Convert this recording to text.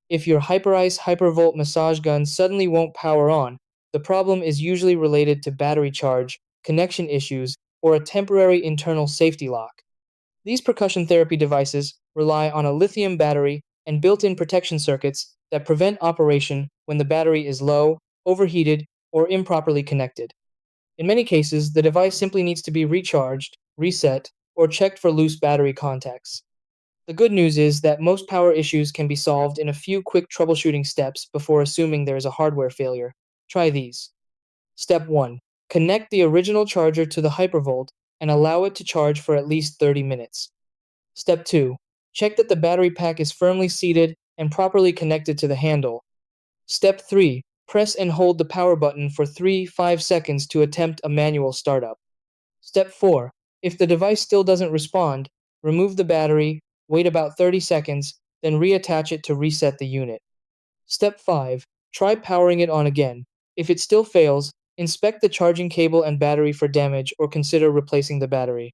If your HyperIce Hypervolt massage gun suddenly won't power on, the problem is usually related to battery charge, connection issues, or a temporary internal safety lock. These percussion therapy devices rely on a lithium battery and built-in protection circuits that prevent operation when the battery is low, overheated, or improperly connected. In many cases, the device simply needs to be recharged, reset, or checked for loose battery contacts. The good news is that most power issues can be solved in a few quick troubleshooting steps before assuming there is a hardware failure. Try these. Step 1. Connect the original charger to the Hypervolt and allow it to charge for at least 30 minutes. Step 2. Check that the battery pack is firmly seated and properly connected to the handle. Step 3. Press and hold the power button for 3-5 seconds to attempt a manual startup. Step 4. If the device still doesn't respond, remove the battery, wait about 30 seconds, then reattach it to reset the unit. Step 5. Try powering it on again. If it still fails, inspect the charging cable and battery for damage or consider replacing the battery.